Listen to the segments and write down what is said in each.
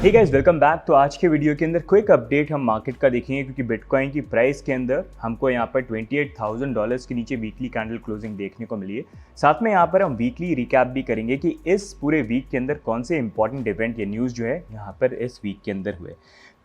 Hey guys, welcome back. तो आज के वीडियो के अंदर क्विक अपडेट हम मार्केट का देखेंगे क्योंकि बिटकॉइन की प्राइस के अंदर हमको यहाँ पर $28,000 के नीचे वीकली कैंडल क्लोजिंग देखने को मिली है। साथ में यहाँ पर हम वीकली रिकैप भी करेंगे कि इस पूरे वीक के अंदर कौन से इंपॉर्टेंट इवेंट या न्यूज़ जो है यहाँ पर इस वीक के अंदर हुए।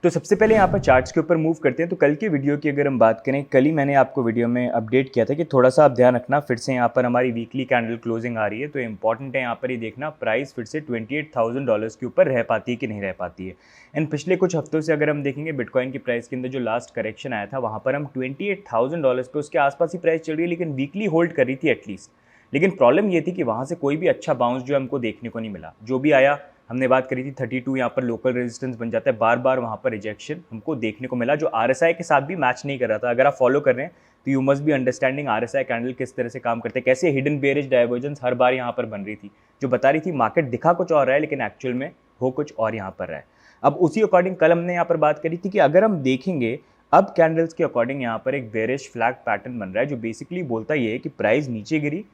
तो सबसे पहले यहाँ पर चार्ट्स के ऊपर मूव करते हैं। तो कल की वीडियो की अगर हम बात करें, कल ही मैंने आपको वीडियो में अपडेट किया था कि थोड़ा सा आप ध्यान रखना, फिर से यहाँ पर हमारी वीकली कैंडल क्लोजिंग आ रही है तो इंपॉर्टेंट है यहाँ पर ये देखना प्राइस फिर से $28,000 के ऊपर रह पाती है कि नहीं रह पाती है। एंड पिछले कुछ हफ्तों से अगर हम देखेंगे बिटकॉइन की प्राइस के अंदर जो लास्ट करेक्शन आया था वहाँ पर हम $28,000 पे उसके आसपास ही प्राइस चल रही है, लेकिन वीकली होल्ड कर रही थी एटलीस्ट। लेकिन प्रॉब्लम ये थी कि वहाँ से कोई भी अच्छा बाउंस जो हमको देखने को नहीं मिला। जो भी आया, हमने बात करी थी 32 यहाँ पर लोकल रेजिस्टेंस बन जाता है, बार बार वहाँ पर रिजेक्शन हमको देखने को मिला जो RSI के साथ भी मैच नहीं कर रहा था। अगर आप फॉलो कर रहे हैं तो you must be understanding RSI candle किस तरह से काम करते हैं, कैसे हिडन बेयरिश डाइवर्जेंस हर बार यहाँ पर बन रही थी, जो बता रही थी मार्केट दिखा कुछ और रहा है लेकिन एक्चुअल में हो कुछ और यहाँ पर रहा है। अब उसी अकॉर्डिंग कल हमने यहाँ पर बात करी थी कि अगर हम देखेंगे अब कैंडल्स के अकॉर्डिंग यहाँ पर एक बेयरिश फ्लैग पैटर्न बन रहा है जो बेसिकली बोलता ये है कि प्राइस नीचे गिरी,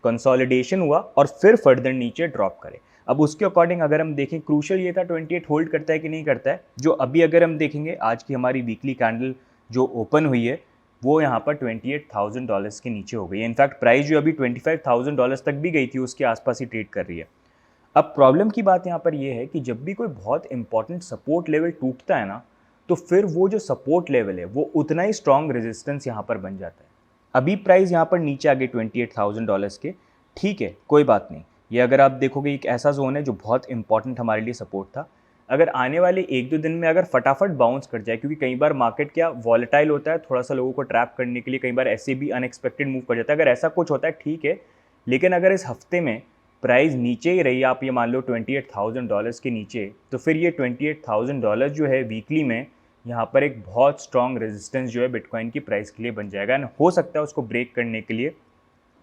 कंसोलिडेशन हुआ और फिर फर्दर नीचे ड्रॉप करे। अब उसके अकॉर्डिंग अगर हम देखें, क्रूशल ये था 28 होल्ड करता है कि नहीं करता है। जो अभी अगर हम देखेंगे आज की हमारी वीकली कैंडल जो ओपन हुई है वो यहाँ पर $28,000 के नीचे हो गई है। इनफैक्ट प्राइस जो अभी $25,000 तक भी गई थी उसके आसपास ही ट्रेड कर रही है। अब प्रॉब्लम की बात यहाँ पर यह है कि जब भी कोई बहुत इंपॉर्टेंट सपोर्ट लेवल टूटता है ना, तो फिर वो जो सपोर्ट लेवल है वो उतना ही स्ट्रॉन्ग रेजिस्टेंस यहाँ पर बन जाता है। अभी प्राइस यहाँ पर नीचे आ गई $28,000 के, ठीक है, कोई बात नहीं। ये अगर आप देखोगे एक ऐसा जोन है जो बहुत इंपॉर्टेंट हमारे लिए सपोर्ट था। अगर आने वाले एक दो दिन में अगर फटाफट बाउंस कर जाए, क्योंकि कई बार मार्केट क्या वॉलेटाइल होता है, थोड़ा सा लोगों को ट्रैप करने के लिए कई बार ऐसे भी अनएक्सपेक्टेड मूव कर जाता है। अगर ऐसा कुछ होता है ठीक है, लेकिन अगर इस हफ्ते में प्राइस नीचे ही रही, आप ये मान लो $28,000 के नीचे, तो फिर ये $28,000 जो है वीकली में यहाँ पर एक बहुत स्ट्रॉन्ग रेजिस्टेंस जो है बिटकॉइन की प्राइस के लिए बन जाएगा। एंड हो सकता है उसको ब्रेक करने के लिए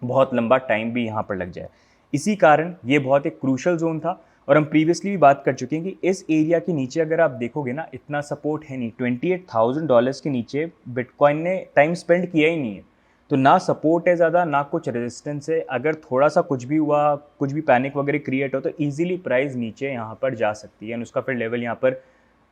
बहुत लंबा टाइम भी यहाँ पर लग जाए। इसी कारण ये बहुत एक क्रूशल जोन था और हम प्रीवियसली भी बात कर चुके हैं कि इस एरिया के नीचे अगर आप देखोगे ना, इतना सपोर्ट है नहीं। $28,000 के नीचे बिटकॉइन ने टाइम स्पेंड किया ही नहीं है, तो ना सपोर्ट है ज़्यादा, ना कुछ रेजिस्टेंस है। अगर थोड़ा सा कुछ भी हुआ, कुछ भी पैनिक वगैरह क्रिएट हो तो ईजिली प्राइस नीचे यहाँ पर जा सकती है। एंड उसका फिर लेवल यहाँ पर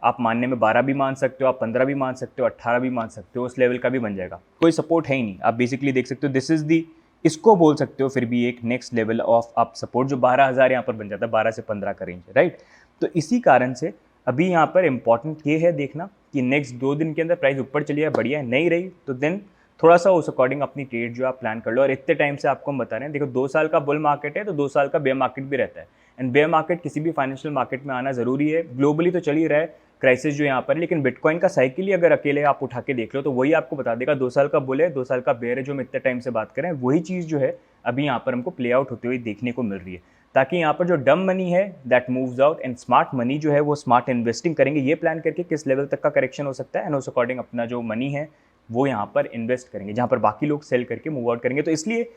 आप मानने में 12 भी मान सकते हो, आप 15 भी मान सकते हो, 18 भी मान सकते हो, उस लेवल का भी बन जाएगा। कोई सपोर्ट है ही नहीं। आप बेसिकली देख सकते हो दिस इज़ दी, इसको बोल सकते हो फिर भी एक next level of up support जो 12,000 यहाँ पर बन जाता है, 12 से 15 का रेंज है, राइट। तो इसी कारण से अभी यहाँ पर इंपॉर्टेंट ये है देखना कि नेक्स्ट 2 दिन के अंदर प्राइस ऊपर चली है, बढ़िया है, नहीं रही तो देन थोड़ा सा उस अकॉर्डिंग अपनी ट्रेड जो आप प्लान कर लो। और इतने टाइम से आपको हम बता रहे हैं, देखो 2 साल का बुल मार्केट है तो 2 साल का बेयर मार्केट भी रहता है। एंड बेयर मार्केट किसी भी फाइनेंशियल मार्केट में आना जरूरी है। ग्लोबली तो चल ही रहा है क्राइसिस जो यहाँ पर, लेकिन बिटकॉइन का साइकिल ही अगर अकेले आप उठा के देख लो तो वही आपको बता देगा 2 साल का बुल है, 2 साल का बेयर है। जो हम इतने टाइम से बात करें वही चीज़ जो है अभी यहाँ पर हमको प्ले आउट होते हुए देखने को मिल रही है। ताकि यहाँ पर जो डम मनी है that moves out and smart money जो है वो स्मार्ट इन्वेस्टिंग करेंगे, ये प्लान करके किस लेवल तक का करेक्शन हो सकता है एंड उस अकॉर्डिंग अपना जो मनी है वो यहाँ पर इन्वेस्ट करेंगे, जहाँ पर बाकी लोग सेल करके मूव आउट करेंगे। तो इसलिए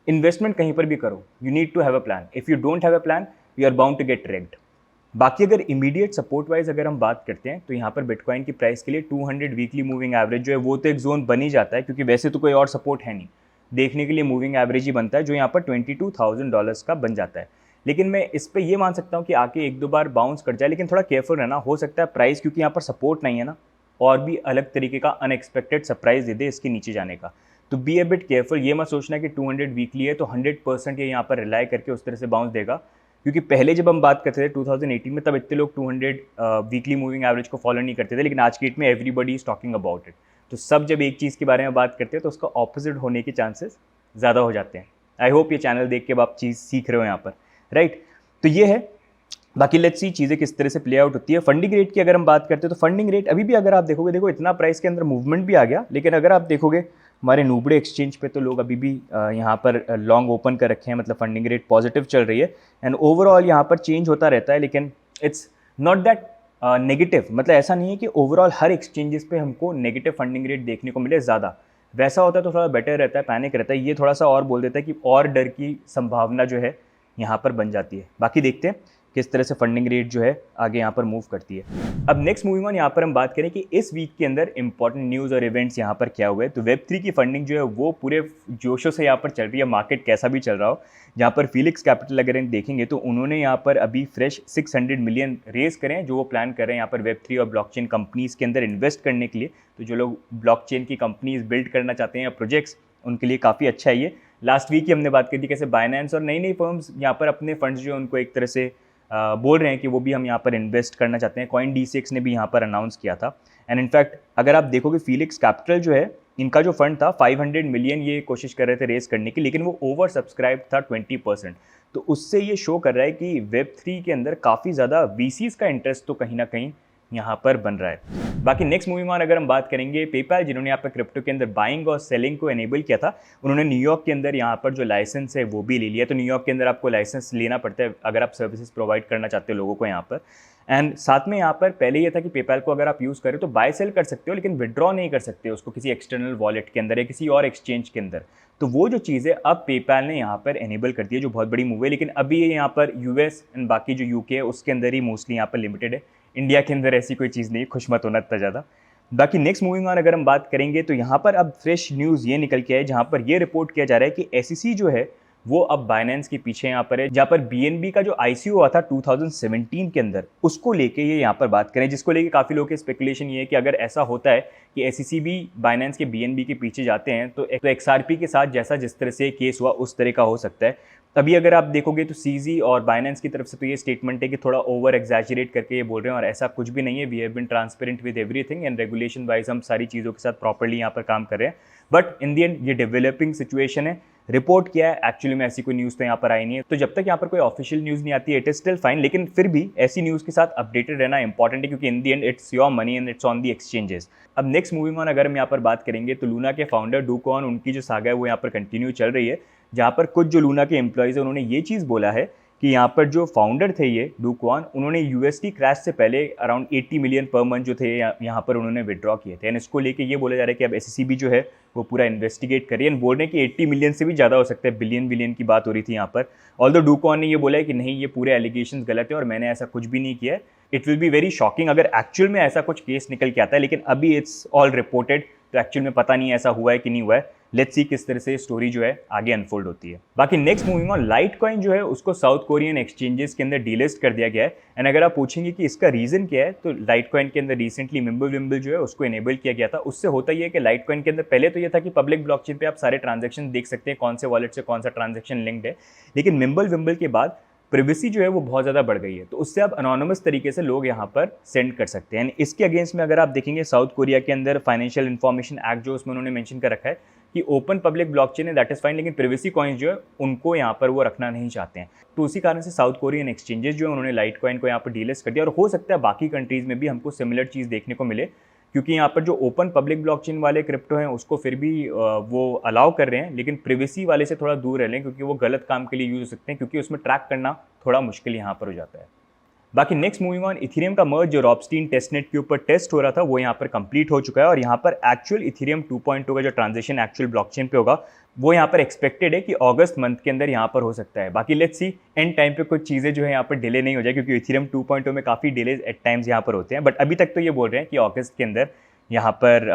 इन्वेस्टमेंट कहीं पर भी करो, you need to have a plan. If you don't have a plan you are bound to get ragged. बाकी अगर इमीडिएट सपोर्ट वाइज अगर हम बात करते हैं तो यहाँ पर बिटकॉइन की प्राइस के लिए 200 वीकली मूविंग एवरेज जो है वो तो एक जोन बन ही जाता है, क्योंकि वैसे तो कोई और सपोर्ट है नहीं। देखने के लिए मूविंग एवरेज ही बनता है जो यहाँ पर $22,000 का बन जाता है। लेकिन मैं इस पर यह मान सकता हूँ कि आके एक दो बार बाउंस कर जाए, लेकिन थोड़ा केयरफुल रहना। हो सकता है प्राइस, क्योंकि यहाँ पर सपोर्ट नहीं है ना, और भी अलग तरीके का अनएक्सपेक्टेड सरप्राइज दे दे इसके नीचे जाने का। तो बी ए बिट केयरफुल। ये मत सोचना कि 200 वीकली है तो 100% ये यहाँ पर रिलाई करके उस तरह से बाउंस देगा, क्योंकि पहले जब हम बात करते थे 2018 में तब इतने लोग 200 वीकली मूविंग एवरेज को फॉलो नहीं करते थे, लेकिन आज की डेट में everybody is talking about it. तो सब जब एक चीज़ के बारे में बात करते हैं तो उसका ऑपोजिट होने के चांसेस ज़्यादा हो जाते हैं। आई होप ये चैनल देख के आप चीज़ सीख रहे हो यहाँ पर, राइट। तो ये है। बाकी लेट्स सी चीज़ें किस तरह से प्ले आउट होती है। फंडिंग रेट की अगर हम बात करते हैं तो फंडिंग रेट अभी भी अगर आप देखोगे, देखो इतना प्राइस के अंदर मूवमेंट भी आ गया, लेकिन अगर आप देखोगे हमारे नूबड़े एक्सचेंज पे तो लोग अभी भी यहाँ पर लॉन्ग ओपन कर रखे हैं, मतलब फंडिंग रेट पॉजिटिव चल रही है। एंड ओवरऑल यहाँ पर चेंज होता रहता है, लेकिन इट्स नॉट दैट नेगेटिव। मतलब ऐसा नहीं है कि ओवरऑल हर एक्सचेंजेस पे हमको नेगेटिव फंडिंग रेट देखने को मिले ज़्यादा। वैसा होता है तो थोड़ा बेटर रहता है, पैनिक रहता है। ये थोड़ा सा और बोल देता है कि और डर की संभावना जो है यहाँ पर बन जाती है। बाकी देखते हैं किस तरह से फंडिंग रेट जो है आगे यहाँ पर मूव करती है। अब नेक्स्ट मूविंग ऑन यहाँ पर हम बात करें कि इस वीक के अंदर इंपॉर्टेंट न्यूज़ और इवेंट्स यहाँ पर क्या हुए। तो वेब3 की फंडिंग जो है वो पूरे जोशों से यहाँ पर चल रही है, मार्केट कैसा भी चल रहा हो। जहाँ पर फिलिक्स कैपिटल अगर देखेंगे तो उन्होंने यहाँ पर अभी फ्रेश 600 मिलियन रेज करें हैं, जो वो प्लान कर रहे हैं यहाँ पर वेब3 और ब्लॉकचेन कंपनीज के अंदर इन्वेस्ट करने के लिए। तो जो लोग ब्लॉकचेन की कंपनीज बिल्ड करना चाहते हैं या प्रोजेक्ट्स, उनके लिए काफ़ी अच्छा है ये। लास्ट वीक ही हमने बात की थी कैसे बाइनेंस और नई नई फर्म्स यहाँ पर अपने फंड्स जो है उनको एक तरह से बोल रहे हैं कि वो भी हम यहाँ पर इन्वेस्ट करना चाहते हैं। CoinDCX ने भी यहाँ पर अनाउंस किया था। एंड इनफैक्ट अगर आप देखोगे फिलिक्स कैपिटल जो है, इनका जो फंड था 500 मिलियन ये कोशिश कर रहे थे रेस करने की, लेकिन वो ओवर सब्सक्राइब था 20%। तो उससे ये शो कर रहा है कि वेब3 के अंदर काफ़ी ज़्यादा VCs का इंटरेस्ट तो कहीं ना कहीं यहाँ पर बन रहा है। बाकी नेक्स्ट मूविंग ऑन अगर हम बात करेंगे, पेपैल जिन्होंने यहाँ पर क्रिप्टो के अंदर बाइंग और सेलिंग को एनेबल किया था, उन्होंने न्यूयॉर्क के अंदर यहाँ पर जो लाइसेंस है वो भी ले लिया। तो न्यूयॉर्क के अंदर आपको लाइसेंस लेना पड़ता है अगर आप सर्विसेज प्रोवाइड करना चाहते हो लोगों को यहाँ पर। एंड साथ में यहाँ पर पहले ये था कि पेपैल को अगर आप यूज़ करें तो बाय सेल कर सकते हो, लेकिन विड्रॉ नहीं कर सकते उसको किसी एक्सटर्नल वॉलेट के अंदर या किसी और एक्सचेंज के अंदर। तो वो जो चीज़ है अब पेपैल ने यहाँ पर एनेबल कर दी है, जो बहुत बड़ी मूव है। लेकिन अभी ये यहाँ पर US एंड बाकी जो UK है उसके अंदर ही मोस्टली यहाँ पर लिमिटेड है। इंडिया के अंदर ऐसी कोई चीज़ नहीं, खुश मत होना इतना ज़्यादा। बाकी नेक्स्ट मूविंग ऑन अगर हम बात करेंगे तो यहाँ पर अब फ्रेश न्यूज़ ये निकल के है, जहाँ पर ये रिपोर्ट किया जा रहा है कि SEC जो है वो अब बाइनेंस के पीछे यहाँ पर है। जहाँ पर BNB का जो ICO हुआ था 2017 के अंदर, उसको लेके ये यहाँ पर बात करें, जिसको लेके काफ़ी लोगों के स्पेकुलेशन ये है कि अगर ऐसा होता है कि SEC भी बाइनेंस के BNB के पीछे जाते हैं तो XRP के साथ जैसा जिस तरह से केस हुआ उस तरह का हो सकता है। तभी अगर आप देखोगे तो CZ और बाइनेंस की तरफ से तो ये स्टेटमेंट है कि थोड़ा ओवर एग्जैजरेट करके ये बोल रहे हैं, और ऐसा कुछ भी नहीं है। We have been transparent with everything and regulation wise हम सारी चीज़ों के साथ प्रॉपर्ली यहाँ पर काम कर रहे हैं। बट इन दी एंड ये डेवलपिंग सिचुएशन है, रिपोर्ट किया है, एक्चुअली में ऐसी कोई न्यूज़ तो यहाँ पर आई नहीं है। तो जब तक यहाँ पर कोई ऑफिशियल न्यूज़ नहीं आती है इट इज स्टिल फाइन, लेकिन फिर भी ऐसी न्यूज़ के साथ अपडेटेड रहना इंपॉर्टेंट है, क्योंकि in the end it's your money and it's on the exchanges. अब नेक्स्ट मूविंग ऑन अगर हम यहाँ पर बात करेंगे तो लूना के फाउंडर डू क्वान, उनकी जो सागा है वो यहाँ पर कंटिन्यू चल रही है, जहाँ पर कुछ जो लूना के एम्प्लॉयज़ है उन्होंने ये चीज़ बोला है कि यहाँ पर जो फाउंडर थे ये डू क्वान, उन्होंने USD क्रैश से पहले अराउंड 80 मिलियन पर मंथ जो थे यहाँ पर उन्होंने विड्रॉ किए थे। एंड इसको लेके ये बोला जा रहा है कि अब SEC भी जो है वो पूरा इन्वेस्टिगेट करिए, एंड बोल रहे हैं कि 80 मिलियन से भी ज़्यादा हो सकता है, बिलियन की बात हो रही थी यहाँ पर। ऑल्दो डू क्वान ने ये बोला है कि नहीं, ये पूरे एलिगेशंस गलत है और मैंने ऐसा कुछ भी नहीं किया है। It will be very shocking अगर एक्चुअल में ऐसा कुछ केस निकल के आता है, लेकिन अभी इट्स ऑल रिपोर्टेड, तो एक्चुअल में पता नहीं ऐसा हुआ है कि नहीं हुआ है। लेट्स सी किस तरह से स्टोरी जो है आगे अनफोल्ड होती है। बाकी नेक्स्ट मूविंग ऑन, लाइटकॉइन जो है उसको साउथ कोरियन एक्सचेंजेस के अंदर डीलिस्ट कर दिया गया है। एंड अगर आप पूछेंगे कि इसका रीजन क्या है, तो लाइटकॉइन के अंदर रिसेंटली मिम्बल जो है उसको इनेबल किया गया था। उससे होता ही है कि लाइटकॉइन के अंदर पहले तो ये था कि पब्लिक ब्लॉकचेन पे आप सारे ट्रांजेक्शन देख सकते हैं, कौन से वॉलेट से कौन सा ट्रांजेक्शन लिंक्ड है। लेकिन मिम्बल के बाद प्रिवेसी जो है वो बहुत ज़्यादा बढ़ गई है, तो उससे अब अनोनिमस तरीके से लोग यहाँ पर सेंड कर सकते हैं। इसके अगेंस्ट में अगर आप देखेंगे साउथ कोरिया के अंदर फाइनेंशियल इन्फॉर्मेशन एक्ट जो उसमें उन्होंने मेंशन कर रखा है कि ओपन पब्लिक ब्लॉकचेन है, दैट इज फाइन, लेकिन प्रिवेसी कॉइन्स जो है उनको यहाँ पर वो रखना नहीं चाहते हैं। तो उसी कारण से साउथ कोरियन एक्सचेंजेस जो है उन्होंने लाइटकॉइन को यहाँ पर डीलिस्ट कर दिया, और हो सकता है बाकी कंट्रीज़ में भी हमको सिमिलर चीज़ देखने को मिले, क्योंकि यहाँ पर जो ओपन पब्लिक ब्लॉकचेन वाले क्रिप्टो हैं उसको फिर भी वो अलाउ कर रहे हैं, लेकिन प्रिवेसी वाले से थोड़ा दूर रह लें, क्योंकि वो गलत काम के लिए यूज़ हो सकते हैं, क्योंकि उसमें ट्रैक करना थोड़ा मुश्किल यहाँ पर हो जाता है। बाकी नेक्स्ट मूविंग ऑन, इथेरियम का मर्ज जो रॉबस्टीन टेस्टनेट के ऊपर टेस्ट हो रहा था वो यहाँ पर कंप्लीट हो चुका है, और यहाँ पर एक्चुअल इथेरियम 2.2 का जो ट्रांजेक्शन एक्चुअल ब्लॉकचेन पे होगा वो यहाँ पर एक्सपेक्टेड है कि अगस्त मंथ के अंदर यहाँ पर हो सकता है। बाकी लेट्स सी एंड टाइम पे कुछ चीज़ें जो है यहाँ पर डिले नहीं हो जाए, क्योंकि इथेरियम 2.0 में काफ़ी डिलेज एट टाइम्स यहाँ पर होते हैं। बट अभी तक तो ये बोल रहे हैं कि अगस्त के अंदर यहाँ पर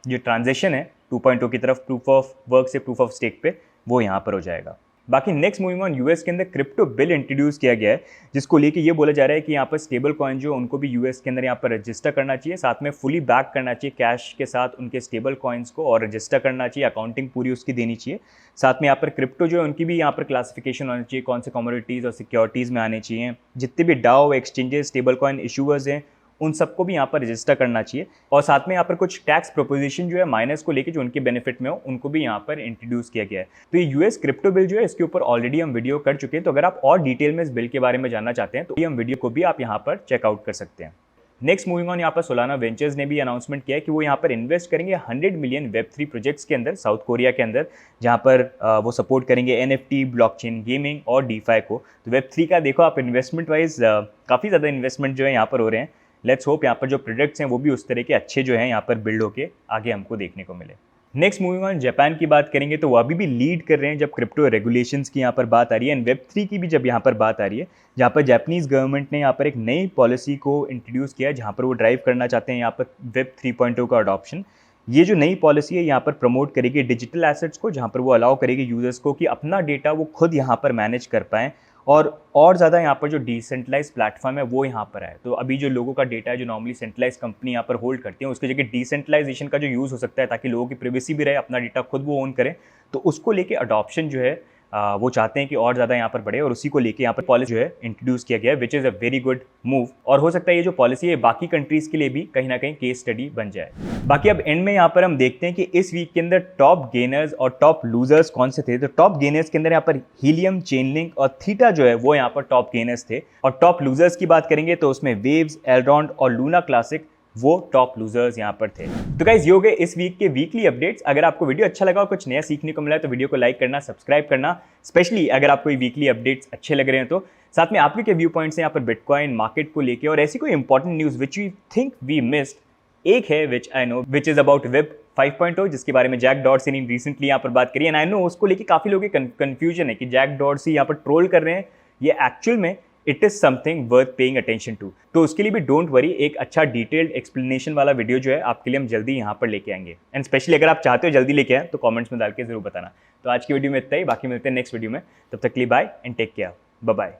जो ट्रांजेक्शन है 2.0 की तरफ प्रूफ ऑफ वर्क से प्रूफ ऑफ स्टेक पे वो यहाँ पर हो जाएगा। बाकी नेक्स्ट मूविंग ऑन, यूएस के अंदर क्रिप्टो बिल इंट्रोड्यूस किया गया है, जिसको लेके ये बोला जा रहा है कि यहाँ पर स्टेबल कॉइन जो उनको भी यूएस के अंदर यहाँ पर रजिस्टर करना चाहिए, साथ में फुली बैक करना चाहिए कैश के साथ उनके स्टेबल कॉइन्स को, और रजिस्टर करना चाहिए, अकाउंटिंग पूरी उसकी देनी चाहिए। साथ में यहाँ पर क्रिप्टो जो है उनकी भी यहाँ पर क्लासिफिकेशन होनी चाहिए, कौन से कमोडिटीज़ और सिक्योरिटीज़ में आने चाहिए। जितने भी DAO exchanges stable coin issuers हैं उन सबको भी यहाँ पर रजिस्टर करना चाहिए, और साथ में यहाँ पर कुछ टैक्स प्रोपोजिशन जो है माइनस को लेके जो उनके बेनिफिट में हो उनको भी यहाँ पर इंट्रोड्यूस किया गया है। तो ये यूएस क्रिप्टो बिल जो है इसके ऊपर ऑलरेडी हम वीडियो कर चुके हैं, तो अगर आप और डिटेल में इस बिल के बारे में जानना चाहते हैं तो ये हम वीडियो को भी आप यहाँ पर चेकआउट कर सकते हैं। नेक्स्ट मूविंग ऑन, यहाँ पर सोलाना वेंचर्स ने भी अनाउंसमेंट किया है कि वो यहाँ पर इन्वेस्ट करेंगे 100 मिलियन वेब3 प्रोजेक्ट्स के अंदर साउथ कोरिया के अंदर, जहाँ पर वो सपोर्ट करेंगे NFT, ब्लॉकचेन, गेमिंग और DeFi को। तो वेब3 का देखो आप इन्वेस्टमेंट वाइज काफ़ी ज़्यादा इन्वेस्टमेंट जो है यहाँ पर हो रहे हैं। लेट्स होप यहाँ पर जो प्रोडक्ट्स हैं वो भी उस तरह के अच्छे जो हैं यहाँ पर बिल्ड होके आगे हमको देखने को मिले। नेक्स्ट मूविंग ऑन जापान की बात करेंगे तो वो अभी भी लीड कर रहे हैं जब क्रिप्टो रेगुलेशंस की यहाँ पर बात आ रही है एंड वेब 3 की भी जब यहाँ पर बात आ रही है, जहाँ पर जापानीज गवर्नमेंट ने यहाँ पर एक नई पॉलिसी को इंट्रोड्यूस किया है जहाँ पर वो ड्राइव करना चाहते हैं यहाँ पर वेब 3.0 का अडॉप्शन। ये जो नई पॉलिसी है यहाँ पर प्रमोट करेगी डिजिटल एसेट्स को, जहाँ पर वो अलाउ करेगी यूजर्स को कि अपना डेटा वो खुद यहाँ पर मैनेज कर पाएँ और ज़्यादा यहाँ पर जो डिसेंट्रलाइज प्लेटफॉर्म है वो यहाँ पर है। तो अभी जो लोगों का डेटा है जो नॉर्मली सेंट्रलाइज कंपनी यहाँ पर होल्ड करती है, उसकी जगह डिसेंट्रलाइजेशन का जो यूज़ हो सकता है ताकि लोगों की प्राइवेसी भी रहे, अपना डेटा खुद वो ओन करें। तो उसको लेके अडॉप्शन जो है वो चाहते हैं कि और ज़्यादा यहाँ पर बढ़े और उसी को लेके यहाँ पर पॉलिसी जो है इंट्रोड्यूस किया गया है, which is a very good move. और हो सकता है ये जो पॉलिसी है बाकी कंट्रीज़ के लिए भी कहीं ना कहीं केस स्टडी बन जाए। बाकी अब एंड में यहाँ पर हम देखते हैं कि इस वीक के अंदर टॉप गेनर्स और टॉप लूजर्स कौन से थे। तो टॉप गेनर्स के अंदर यहाँ पर हीलियम, चेनलिंक और थीटा जो है वो यहाँ पर टॉप गेनर्स थे। और टॉप लूजर्स की बात करेंगे तो उसमें वेव्स, एल्रॉन्ड और लूना क्लासिक वो टॉप लूजर्स यहाँ पर थे। तो गाइस ये हो गए इस वीक के वीकली अपडेट्स। अगर आपको वीडियो अच्छा लगा और कुछ नया सीखने को मिला तो वीडियो को लाइक करना, सब्सक्राइब करना, स्पेशली अगर आपको ये वीकली अपडेट्स अच्छे लग रहे हैं तो। साथ में आपके क्या व्यू पॉइंट्स हैं यहाँ पर बिटकॉइन मार्केट को लेके और ऐसी कोई important news which we think we missed. एक है which I know which is about web 5.0 जिसके बारे में जैक डॉर्सी ने रिसेंटली यहाँ पर बात करी एंड आई नो उसको लेके काफी लोगों के कंफ्यूजन है कि जैक डॉर्सी यहाँ पर ट्रोल कर रहे हैं, ये एक्चुअल में it is something worth paying attention to. तो उसके लिए भी डोंट वरी, एक अच्छा डिटेल्ड एक्सप्लेनेशन वाला वीडियो जो है आपके लिए हम जल्दी यहाँ पर लेके आएंगे एंड स्पेशली अगर आप चाहते हो जल्दी लेके आए तो कमेंट्स में डाल के जरूर बताना। तो आज की वीडियो में इतना ही, बाकी मिलते हैं नेक्स्ट वीडियो में। तब तक के लिए bye and take care, bye bye.